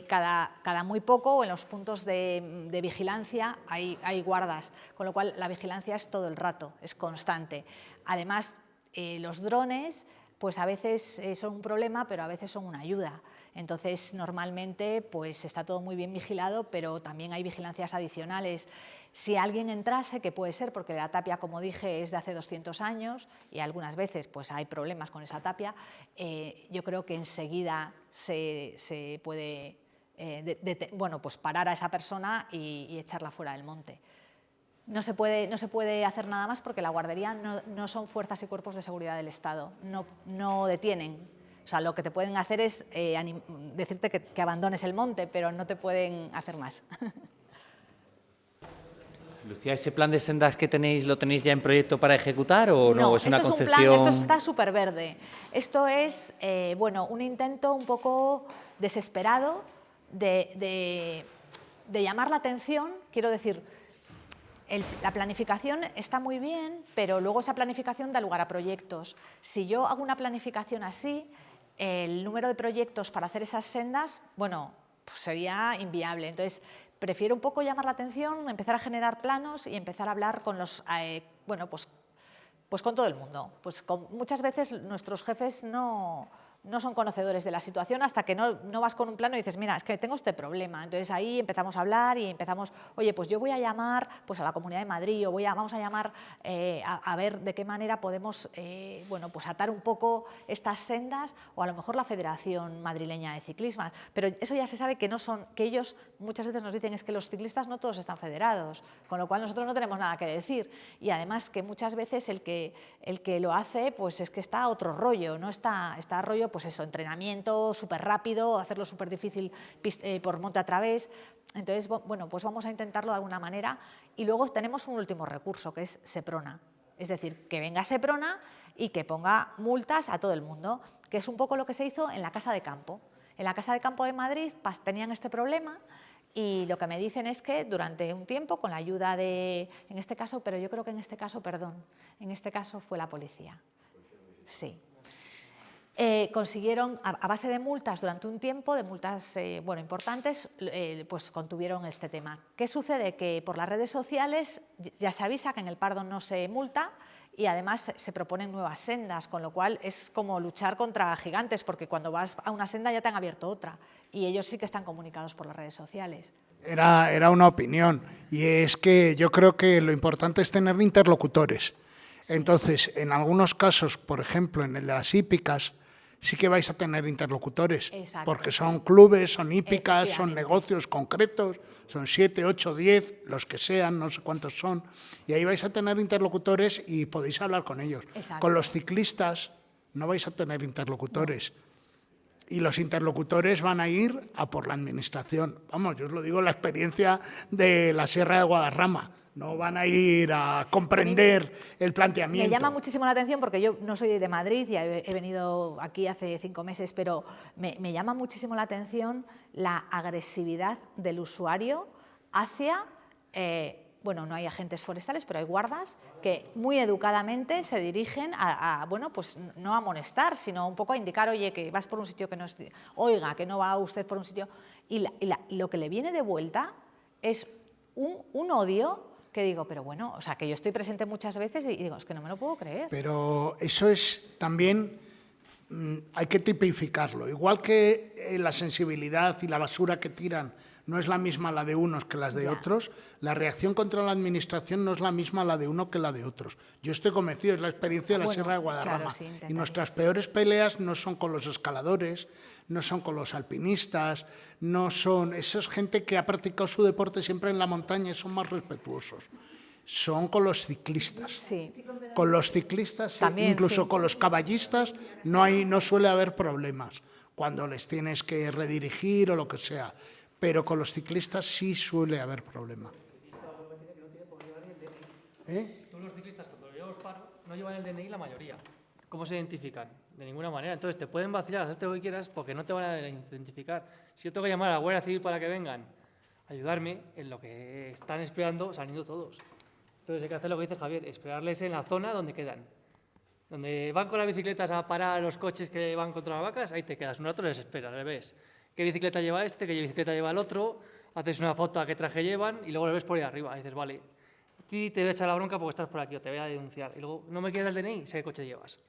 cada muy poco en los puntos de vigilancia hay guardas, con lo cual la vigilancia es todo el rato, es constante. Además, los drones pues a veces son un problema, pero a veces son una ayuda. Entonces, normalmente pues está todo muy bien vigilado, pero también hay vigilancias adicionales. Si alguien entrase, que puede ser porque la tapia, como dije, es de hace 200 años y algunas veces pues hay problemas con esa tapia, yo creo que enseguida se puede pues parar a esa persona y echarla fuera del monte. No se puede hacer nada más porque la guardería no son fuerzas y cuerpos de seguridad del Estado, no detienen. O sea, lo que te pueden hacer es decirte que abandones el monte, pero no te pueden hacer más. Lucía, ¿ese plan de sendas que tenéis, lo tenéis ya en proyecto para ejecutar o no? ¿Es una concepción? Esto está súper verde. Esto es un intento un poco desesperado de llamar la atención. Quiero decir, la planificación está muy bien, pero luego esa planificación da lugar a proyectos. Si yo hago una planificación así, el número de proyectos para hacer esas sendas, bueno, pues sería inviable. Entonces, prefiero un poco llamar la atención, empezar a generar planos y empezar a hablar con los, pues con todo el mundo. Pues muchas veces nuestros jefes no son conocedores de la situación hasta que no vas con un plano y dices, mira, es que tengo este problema. Entonces ahí empezamos a hablar y empezamos, oye, pues yo voy a llamar pues a la Comunidad de Madrid o vamos a llamar a ver de qué manera podemos pues atar un poco estas sendas o a lo mejor la Federación Madrileña de Ciclismo. Pero eso ya se sabe que ellos muchas veces nos dicen es que los ciclistas no todos están federados, con lo cual nosotros no tenemos nada que decir. Y además que muchas veces el que lo hace pues es que está a otro rollo, no está rollo pues eso, entrenamiento súper rápido, hacerlo súper difícil por monte a través. Entonces, bueno, pues vamos a intentarlo de alguna manera. Y luego tenemos un último recurso, que es Seprona. Es decir, que venga Seprona y que ponga multas a todo el mundo, que es un poco lo que se hizo en la Casa de Campo. En la Casa de Campo de Madrid tenían este problema y lo que me dicen es que durante un tiempo, con la ayuda en este caso fue la policía. Sí. Consiguieron, a base de multas durante un tiempo, de multas importantes, pues contuvieron este tema. ¿Qué sucede? Que por las redes sociales ya se avisa que en el Pardo no se multa y además se proponen nuevas sendas, con lo cual es como luchar contra gigantes, porque cuando vas a una senda ya te han abierto otra y ellos sí que están comunicados por las redes sociales. Era una opinión y es que yo creo que lo importante es tener interlocutores. Entonces, en algunos casos, por ejemplo, en el de las hípicas, sí que vais a tener interlocutores, exacto, porque son clubes, son hípicas, son negocios concretos, son 7, 8, 10, los que sean, no sé cuántos son, y ahí vais a tener interlocutores y podéis hablar con ellos. Exacto. Con los ciclistas no vais a tener interlocutores. No. Y los interlocutores van a ir a por la administración. Vamos, yo os lo digo, la experiencia de la Sierra de Guadarrama. No van a ir a comprender el planteamiento. Me llama muchísimo la atención porque yo no soy de Madrid, ya he venido aquí hace 5 meses, pero me llama muchísimo la atención la agresividad del usuario hacia, no hay agentes forestales, pero hay guardas que muy educadamente se dirigen pues no a amonestar, sino un poco a indicar, oye, que vas por un sitio que no es, oiga, que no va usted por un sitio. Y lo que le viene de vuelta es un odio que digo, pero bueno, o sea, que yo estoy presente muchas veces y digo, es que no me lo puedo creer. Pero eso es también, hay que tipificarlo. Igual que la sensibilidad y la basura que tiran no es la misma la de unos que las de otros, la reacción contra la administración no es la misma la de uno que la de otros. Yo estoy convencido, es la experiencia de la Sierra de Guadarrama. Claro, sí, y nuestras peores peleas no son con los escaladores, no son con los alpinistas, no son... Esa es gente que ha practicado su deporte siempre en la montaña y son más respetuosos. son con los ciclistas. Sí. Con los ciclistas, También, incluso sí. con los caballistas, no suele haber problemas cuando les tienes que redirigir o lo que sea, pero con los ciclistas sí suele haber problema. Tú los ciclistas cuando llevas paro no llevan el DNI la mayoría. ¿Cómo se identifican? De ninguna manera. Entonces te pueden vacilar, hacerte lo que quieras porque no te van a identificar. Si yo tengo que llamar a la Guardia Civil para que vengan a ayudarme en lo que están esperando, saliendo todos. Entonces hay que hacer lo que dice Javier, esperarles en la zona donde quedan. Donde van con las bicicletas a parar los coches que van contra las vacas, ahí te quedas un rato y les esperas, le ves qué bicicleta lleva este, qué bicicleta lleva el otro, haces una foto a qué traje llevan y luego le ves por ahí arriba. Y dices, vale, a ti te voy a echar la bronca porque estás por aquí o te voy a denunciar. Y luego, no me quieres el DNI, sé qué coche llevas.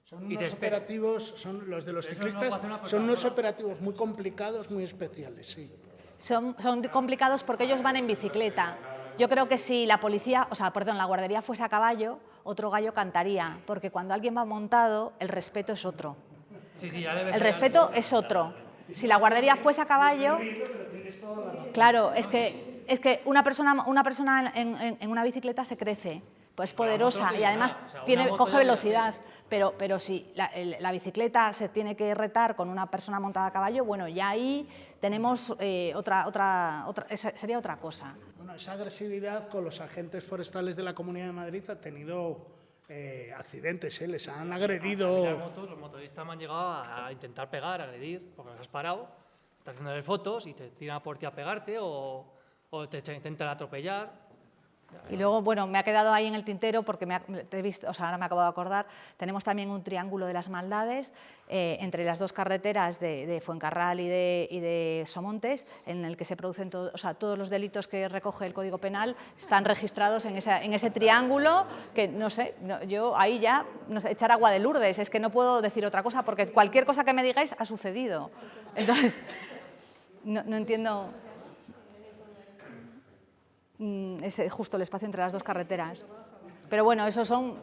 Son Y te unos espera. operativos, son los de los Pero eso no ciclistas, puede hacer una son unos persona. operativos muy complicados, muy especiales, sí. Son complicados porque ellos van en bicicleta. Yo creo que si la policía, la guardería fuese a caballo, otro gallo cantaría, porque cuando alguien va montado, el respeto es otro. Sí, sí, ya le ves El ahí respeto es otro. Si la guardería fuese a caballo, claro, es que una persona en una bicicleta se crece, pues poderosa y además o sea, una moto coge ya velocidad. Pero si la bicicleta se tiene que retar con una persona montada a caballo, bueno, ya ahí tenemos sería otra cosa. Bueno, esa agresividad con los agentes forestales de la Comunidad de Madrid ha tenido accidentes, les han agredido. Las motos, los motoristas me han llegado a intentar pegar, a agredir, porque nos has parado, estás haciéndole fotos y te tiran por ti a pegarte o te intentan atropellar. Y luego, bueno, me ha quedado ahí en el tintero porque te he visto, ahora me acabo de acordar, tenemos también un triángulo de las maldades entre las dos carreteras de Fuencarral y de Somontes, en el que se producen todos los delitos que recoge el Código Penal están registrados en ese triángulo, que no sé, yo ahí ya, no sé, echar agua de Lourdes, es que no puedo decir otra cosa porque cualquier cosa que me digáis ha sucedido. Entonces, no entiendo. Es justo el espacio entre las dos carreteras. Pero bueno, eso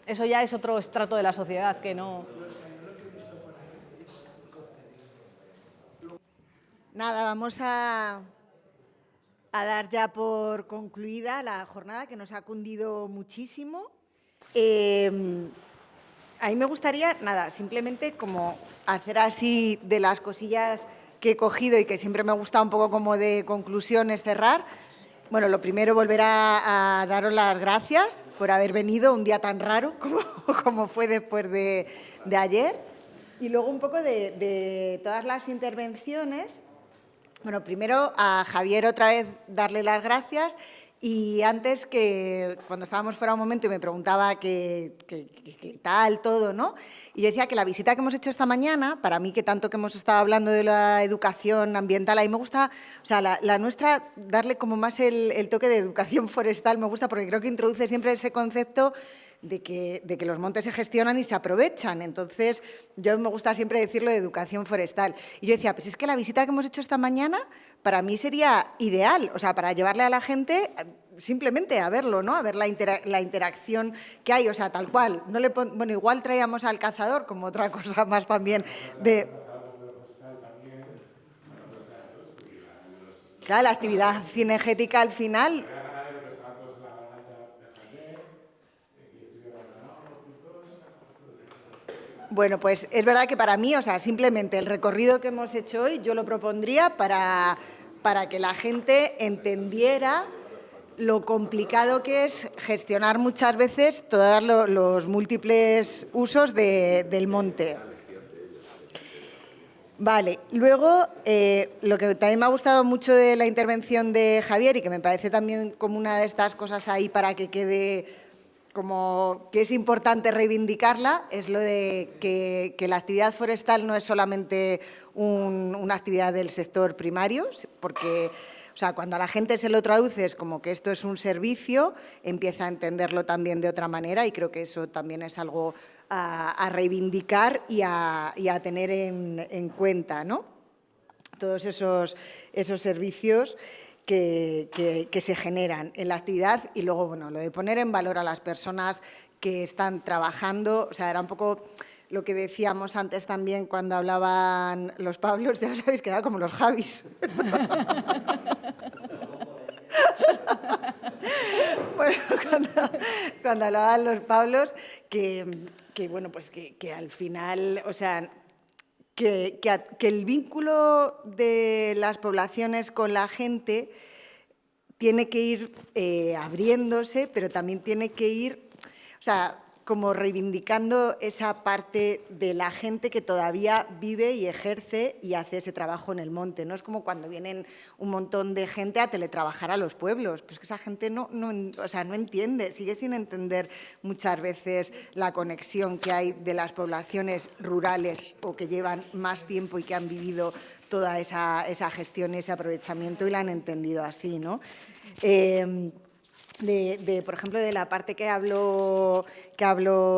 ya es otro estrato de la sociedad que no... Nada, vamos a dar ya por concluida la jornada, que nos ha cundido muchísimo. A mí me gustaría, nada, simplemente como hacer así de las cosillas que he cogido y que siempre me ha gustado un poco como de conclusiones, cerrar. Bueno, lo primero, volver a daros las gracias por haber venido un día tan raro como fue después de ayer. Y luego un poco de todas las intervenciones. Bueno, primero a Javier otra vez darle las gracias y antes que cuando estábamos fuera un momento y me preguntaba qué tal todo, ¿no? Y yo decía que la visita que hemos hecho esta mañana, para mí que tanto que hemos estado hablando de la educación ambiental, a mí me gusta, o sea, la nuestra, darle como más el toque de educación forestal, me gusta porque creo que introduce siempre ese concepto de que los montes se gestionan y se aprovechan. Entonces, yo me gusta siempre decirlo de educación forestal. Y yo decía, pues es que la visita que hemos hecho esta mañana para mí sería ideal, o sea, para llevarle a la gente simplemente a verlo, ¿no? A ver la interacción que hay, o sea, tal cual. Bueno, igual traíamos al cazador como otra cosa más también de... Claro, la actividad cinegética al final... Bueno, pues es verdad que para mí, o sea, simplemente el recorrido que hemos hecho hoy, yo lo propondría para que la gente entendiera lo complicado que es gestionar muchas veces todos los múltiples usos del monte. Vale, luego lo que también me ha gustado mucho de la intervención de Javier y que me parece también como una de estas cosas ahí para que quede como que es importante reivindicarla, es lo de que la actividad forestal no es solamente una actividad del sector primario, porque o sea, cuando a la gente se lo traduces como que esto es un servicio, empieza a entenderlo también de otra manera y creo que eso también es algo a reivindicar y a tener en cuenta, ¿no? Todos esos servicios que se generan en la actividad y luego, bueno, lo de poner en valor a las personas que están trabajando, o sea, era un poco lo que decíamos antes también cuando hablaban los Pablos, ya os habéis quedado como los Javis. cuando hablaban los Pablos, que bueno, pues que al final, o sea, que el vínculo de las poblaciones con la gente tiene que ir abriéndose, pero también tiene que ir, o sea, como reivindicando esa parte de la gente que todavía vive y ejerce y hace ese trabajo en el monte. No es como cuando vienen un montón de gente a teletrabajar a los pueblos, pues que esa gente no entiende, sigue sin entender muchas veces la conexión que hay de las poblaciones rurales o que llevan más tiempo y que han vivido toda esa gestión y ese aprovechamiento y la han entendido así, ¿no? Por ejemplo, de la parte que habló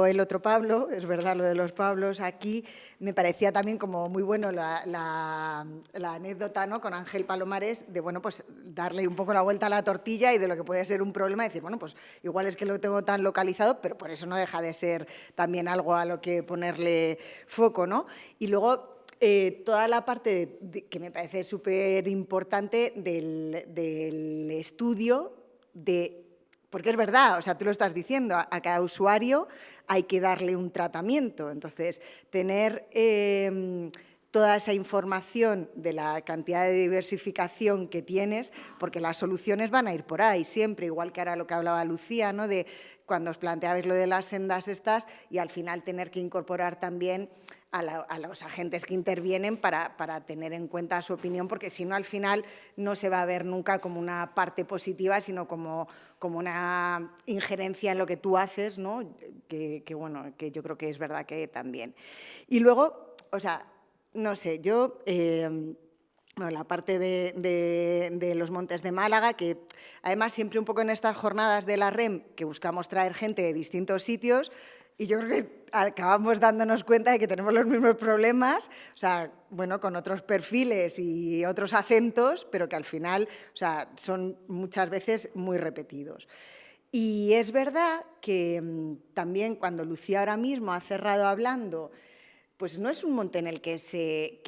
el otro Pablo, es verdad lo de los Pablos aquí, me parecía también como muy bueno la anécdota, ¿no?, con Ángel Palomares de, bueno, pues darle un poco la vuelta a la tortilla y de lo que puede ser un problema, decir, bueno, pues igual es que lo tengo tan localizado, pero por eso no deja de ser también algo a lo que ponerle foco, ¿no? Y luego toda la parte que me parece súper importante del estudio porque es verdad, o sea, tú lo estás diciendo, a cada usuario hay que darle un tratamiento. Entonces, tener toda esa información de la cantidad de diversificación que tienes, porque las soluciones van a ir por ahí siempre, igual que ahora lo que hablaba Lucía, ¿no?, de cuando os planteabais lo de las sendas estas y al final tener que incorporar también a los agentes que intervienen para tener en cuenta su opinión, porque si no, al final no se va a ver nunca como una parte positiva, sino como una injerencia en lo que tú haces, ¿no? Bueno, que yo creo que es verdad que también. Y luego, o sea, no sé, yo... Bueno, la parte de los Montes de Málaga, que además siempre un poco en estas jornadas de la REM, que buscamos traer gente de distintos sitios, y yo creo que acabamos dándonos cuenta de que tenemos los mismos problemas, o sea, bueno, con otros perfiles y otros acentos, pero que al final, o sea, son muchas veces muy repetidos. Y es verdad que también cuando Lucía ahora mismo ha cerrado hablando, pues no es un monte en el que se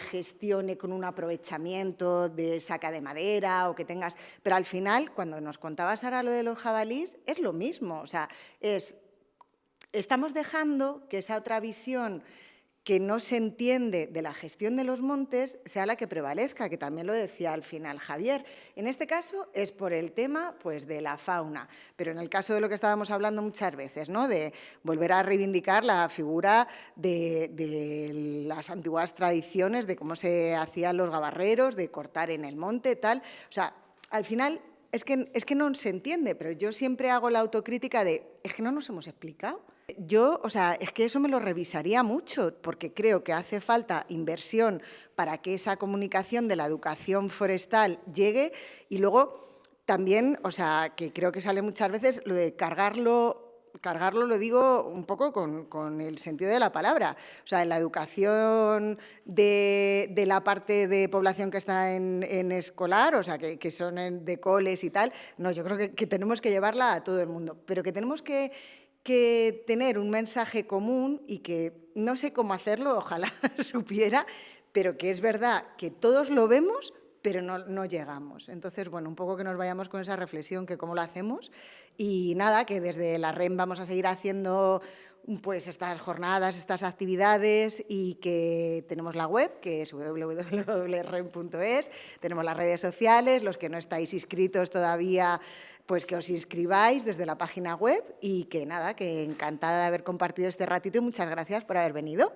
gestione con un aprovechamiento de saca de madera o que tengas... Pero al final, cuando nos contabas ahora lo de los jabalís, es lo mismo. O sea, estamos dejando que esa otra visión que no se entiende de la gestión de los montes sea la que prevalezca, que también lo decía al final Javier. En este caso es por el tema, pues, de la fauna, pero en el caso de lo que estábamos hablando muchas veces, ¿no?, de volver a reivindicar la figura de las antiguas tradiciones, de cómo se hacían los gabarreros, de cortar en el monte, tal. O sea, al final es que no se entiende, pero yo siempre hago la autocrítica de, es que no nos hemos explicado. Yo, o sea, es que eso me lo revisaría mucho, porque creo que hace falta inversión para que esa comunicación de la educación forestal llegue y luego también, o sea, que creo que sale muchas veces lo de cargarlo lo digo un poco con el sentido de la palabra. O sea, en la educación de la parte de población que está en escolar, o sea, que son de coles y tal, no, yo creo que tenemos que llevarla a todo el mundo, pero que tenemos que tener un mensaje común y que no sé cómo hacerlo, ojalá supiera, pero que es verdad que todos lo vemos, pero no llegamos. Entonces, bueno, un poco que nos vayamos con esa reflexión, que cómo lo hacemos. Y nada, que desde la REM vamos a seguir haciendo pues estas jornadas, estas actividades, y que tenemos la web, que es www.rem.es, tenemos las redes sociales, los que no estáis inscritos todavía, pues que os inscribáis desde la página web y que nada, que encantada de haber compartido este ratito y muchas gracias por haber venido.